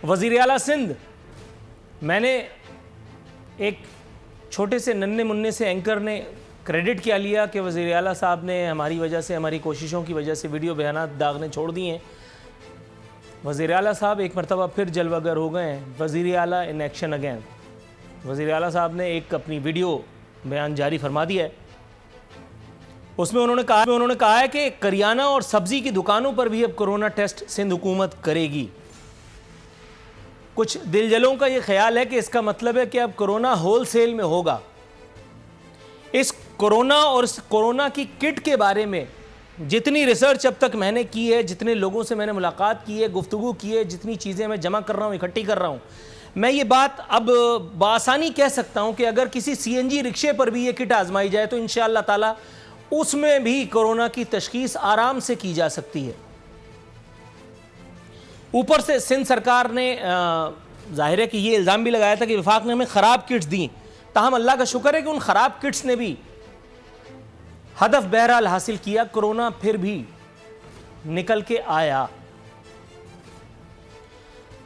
वज़ीर आला सिंध, मैंने एक छोटे से नन्हे मुन्ने से एंकर ने क्रेडिट क्या लिया कि वज़ीर आला साहब ने हमारी वजह से, हमारी कोशिशों की वजह से वीडियो बयानात दागने छोड़ दिए हैं। वज़ीर आला साहब एक मरतबा फिर जलवागर हो गए हैं। वज़ीर आला इन एक्शन अगेन। वज़ीर आला साहब ने एक अपनी वीडियो बयान जारी फरमा दिया है। उसमें उन्होंने कहा है कि करियाना और सब्ज़ी की दुकानों पर भी अब कोरोना टेस्ट सिंध हुकूमत करेगी। कुछ दिलजलों का ये ख्याल है कि इसका मतलब है कि अब कोरोना होल सेल में होगा। इस कोरोना और इस कोरोना की किट के बारे में जितनी रिसर्च अब तक मैंने की है, जितने लोगों से मैंने मुलाकात की है, गुफ्तगू की है, जितनी चीज़ें मैं जमा कर रहा हूँ, इकट्ठी कर रहा हूँ, मैं ये बात अब बासानी कह सकता हूँ कि अगर किसी CNG रिक्शे पर भी ये किट आजमाई जाए तो इंशाअल्लाह ताला उसमें भी कोरोना की तशखीस आराम से की जा सकती है। ऊपर से सिंध सरकार ने जाहिर है कि ये इल्ज़ाम भी लगाया था कि वफाक ने हमें ख़राब किट्स दी। ताहम अल्लाह का शुक्र है कि उन ख़राब किट्स ने भी हदफ बहरहाल हासिल किया, कोरोना फिर भी निकल के आया।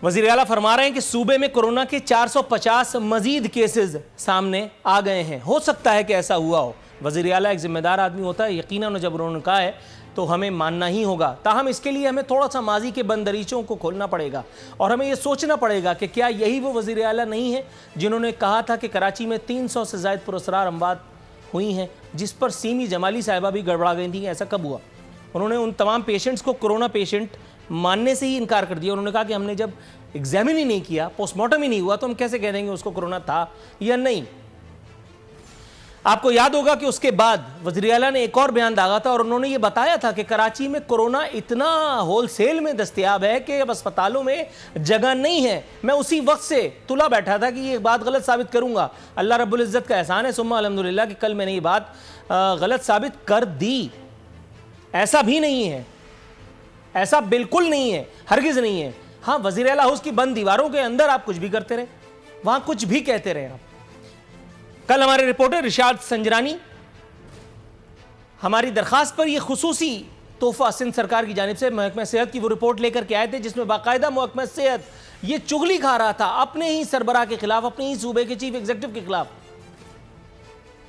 वज़ीर आला फरमा रहे हैं कि सूबे में कोरोना के 450 मजीद केसेस सामने आ गए हैं। हो सकता है कि ऐसा हुआ हो। वज़ीर आला एक जिम्मेदार आदमी होता है, यकीनन जब उन्होंने कहा है तो हमें मानना ही होगा। ताहम इसके लिए हमें थोड़ा सा माजी के बंद दरीचों को खोलना पड़ेगा और हमें यह सोचना पड़ेगा कि क्या यही वो वज़ीर आला नहीं है जिन्होंने कहा था कि कराची में 300 से ज़ायद पुरअसरार अमवात हुई हैं, जिस पर सीमी जमाली साहिबा भी गड़बड़ा गई थी। ऐसा कब हुआ? उन्होंने उन तमाम पेशेंट्स को कोरोना पेशेंट मानने से ही इनकार कर दिया। उन्होंने कहा कि हमने जब एग्जामिन ही नहीं किया, पोस्टमार्टम ही नहीं हुआ, तो हम कैसे कह देंगे उसको कोरोना था या नहीं। आपको याद होगा कि उसके बाद वज़ीर आला ने एक और बयान दागा था और उन्होंने ये बताया था कि कराची में कोरोना इतना होल सेल में दस्तयाब है कि अब अस्पतालों में जगह नहीं है। मैं उसी वक्त से तुला बैठा था कि ये बात गलत साबित करूंगा। अल्लाह रब्बुल इज़्ज़त का एहसान है, सुम्मा अल्हम्दुलिल्लाह कि कल मैंने ये बात गलत साबित कर दी। ऐसा भी नहीं है, ऐसा बिल्कुल नहीं है, हरगिज़ नहीं है। हाँ, वज़ीर आला हाउस की बंद दीवारों के अंदर आप कुछ भी करते रहे, वहां कुछ भी कहते रहे आप। कल हमारे रिपोर्टर रिशाद संजरानी हमारी दरखास्त पर यह खुसूसी तोहफा सिंध सरकार की जानिब से महकमा सेहत की वो रिपोर्ट लेकर के आए थे जिसमें बाकायदा महकमा सेहत ये चुगली खा रहा था अपने ही सरबराह के खिलाफ, अपने ही सूबे के चीफ एग्जीक्यूटिव के खिलाफ,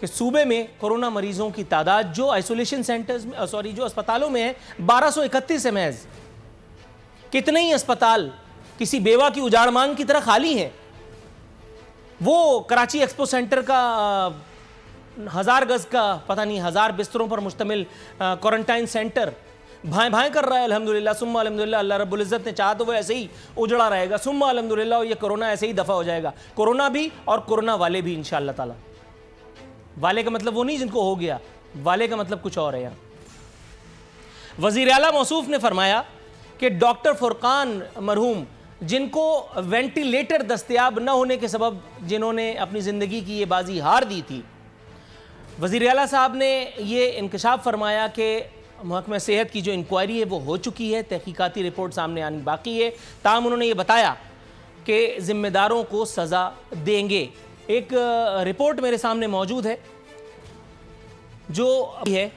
कि सूबे में कोरोना मरीजों की तादाद जो आइसोलेशन सेंटर्स में, जो अस्पतालों में है 1231 है महज। कितने ही अस्पताल किसी बेवा की उजाड़मांग की तरह खाली हैं। वो कराची एक्सपो सेंटर का 1000 गज का, पता नहीं 1000 बिस्तरों पर मुश्तमिल क्वारंटाइन सेंटर भाई भाई कर रहा है। अल्हम्दुलिल्लाह सुम्मा अल्हम्दुलिल्लाह, अल्लाह रब्बुल इज़्ज़त ने चाहा तो वो ऐसे ही उजड़ा रहेगा। सुम्मा अल्हम्दुलिल्लाह, ये कोरोना ऐसे ही दफ़ा हो जाएगा। कोरोना भी और कोरोना वाले भी इंशाअल्लाह ताला। वाले का मतलब वो नहीं जिनको हो गया, वाले का मतलब कुछ और है। यहाँ वज़ीर आला मौसूफ ने फरमाया कि डॉक्टर फुरकान मरहूम, जिनको वेंटिलेटर दस्तयाब न होने के सबब जिन्होंने अपनी ज़िंदगी की ये बाजी हार दी थी, वज़ीर आला साहब ने ये इंकशाफ फरमाया कि महकमा सेहत की जो इंक्वायरी है वो हो चुकी है, तहकीकाती रिपोर्ट सामने आनी बाकी है। ताहम उन्होंने ये बताया कि ज़िम्मेदारों को सज़ा देंगे। एक रिपोर्ट मेरे सामने मौजूद है जो है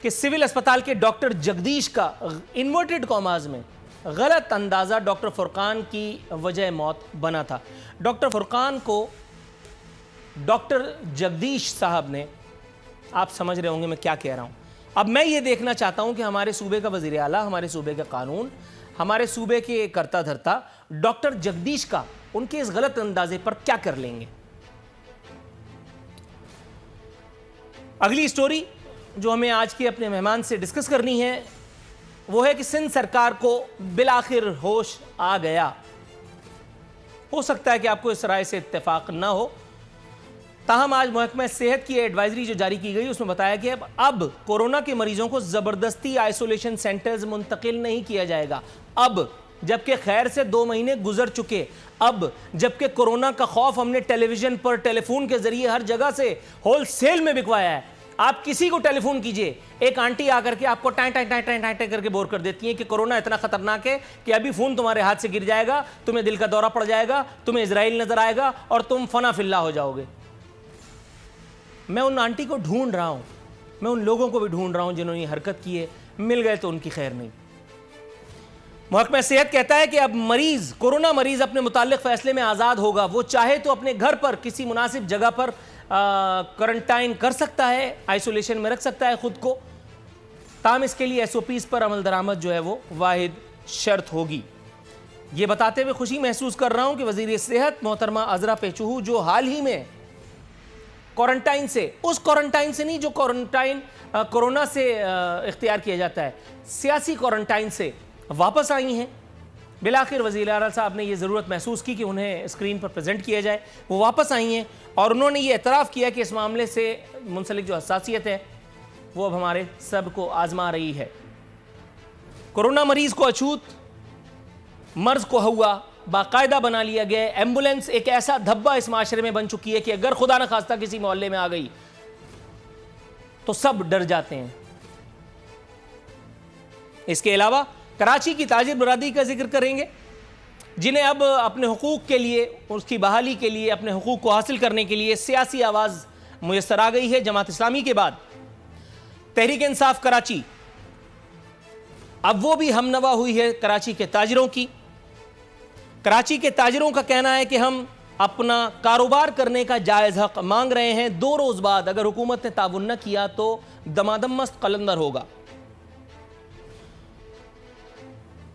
कि सिविल अस्पताल के डॉक्टर जगदीश का इन्वर्टेड कॉमाज में गलत अंदाज़ा डॉक्टर फुरकान की वजह मौत बना था। डॉक्टर फुरकान को डॉक्टर जगदीश साहब ने, आप समझ रहे होंगे मैं क्या कह रहा हूँ। अब मैं ये देखना चाहता हूँ कि हमारे सूबे का वज़ीर आला, हमारे सूबे का कानून, हमारे सूबे के करता धरता डॉक्टर जगदीश का उनके इस गलत अंदाजे पर क्या कर लेंगे। अगली स्टोरी जो हमें आज के अपने मेहमान से डिस्कस करनी है वो है कि सिंध सरकार को बिलाखिर होश आ गया। हो सकता है कि आपको इस राय से इत्तेफाक ना हो, ताहम आज महकमा सेहत की एडवाइजरी जो जारी की गई उसमें बताया कि अब कोरोना के मरीजों को ज़बरदस्ती आइसोलेशन सेंटर्स मुंतकिल नहीं किया जाएगा। अब जबकि खैर से 2 महीने गुजर चुके, अब जबकि कोरोना का खौफ हमने टेलीविजन पर, टेलीफोन के जरिए हर जगह से होल सेल में बिकवाया है। आप किसी को टेलीफोन कीजिए, एक आंटी आकर के आपको tie tie tie tie tie करके बोर कर देती है कि कोरोना इतना खतरनाक है कि अभी फोन तुम्हारे हाथ से गिर जाएगा, तुम्हें दिल का दौरा पड़ जाएगा, तुम्हें इजराइल नजर आएगा और तुम फना फिल्ला हो जाओगे। मैं उन आंटी को ढूंढ रहा हूं, मैं उन लोगों को भी ढूंढ रहा हूं जिन्होंने ये हरकत की है। मिल गए तो उनकी खैर नहीं। महकमा सेहत कहता है कि अब कोरोना मरीज अपने मुताल्लिक फैसले में आज़ाद होगा। वो चाहे तो अपने घर पर किसी मुनासिब जगह पर क्वारंटाइन कर सकता है, आइसोलेशन में रख सकता है खुद को। ताम इसके लिए SOPs पर अमल दरामद जो है वो वाहिद शर्त होगी। ये बताते हुए खुशी महसूस कर रहा हूं कि वज़ीर सेहत मोहतरमा अज़रा पेचूहू, जो हाल ही में क्वारंटाइन से, उस क्वारंटाइन से नहीं जो क्वारंटाइन कोरोना से इख्तियार किया जाता है, सियासी क्वारंटाइन से वापस आई हैं। बिलाखिर वज़ीर आला साहब ने ये ज़रूरत महसूस की कि उन्हें स्क्रीन पर प्रेजेंट किया जाए। वो वापस आई हैं और उन्होंने ये एतराफ़ किया कि इस मामले से मुंसलिक जो हसासियत है वो अब हमारे सब को आजमा रही है। कोरोना मरीज को अछूत, मर्ज को हुआ बाकायदा बना लिया गया है। एम्बुलेंस एक ऐसा धब्बा इस माशरे में बन चुकी है कि अगर खुदा न खास्ता किसी मोहल्ले में आ गई तो सब डर जाते हैं। इसके अलावा कराची की ताजिर बरादरी का जिक्र करेंगे, जिन्हें अब अपने हुकूक के लिए, उसकी बहाली के लिए, अपने हुकूक को हासिल करने के लिए सियासी आवाज़ मुयस्सर आ गई है। जमात इस्लामी के बाद तहरीक इंसाफ कराची अब वो भी हमनवा हुई है कराची के ताजिरों की। कराची के ताजिरों का कहना है कि हम अपना कारोबार करने का जायज़ हक मांग रहे हैं। 2 रोज़ बाद अगर हुकूमत ने ताउन न किया तो दमादम मस्त कलंदर होगा।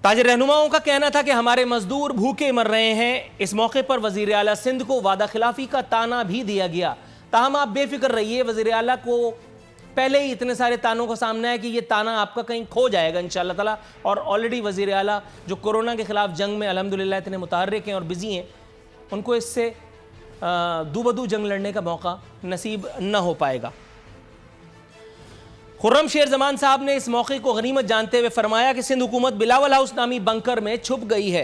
ताजिर रहनुमाओं का कहना था कि हमारे मजदूर भूखे मर रहे हैं। इस मौके पर वज़ीर आला सिंध को वादा खिलाफी का ताना भी दिया गया। ताहम आप बेफिक्र रहिए, वज़ीर आला को पहले ही इतने सारे तानों का सामना है कि ये ताना आपका कहीं खो जाएगा इंशाअल्लाह ताला। और ऑलरेडी वज़ीर आला जो कोरोना के ख़िलाफ़ जंग में अल्हम्दुलिल्लाह इतने मुतहर्रिक हैं और बिज़ी हैं, उनको इससे दूबदू जंग लड़ने का मौका नसीब न हो पाएगा। खुर्रम शेर जमान साहब ने इस मौके को गनीमत जानते हुए फरमाया कि सिंध हुकूमत बिलावल हाउस नामी बंकर में छुप गई है।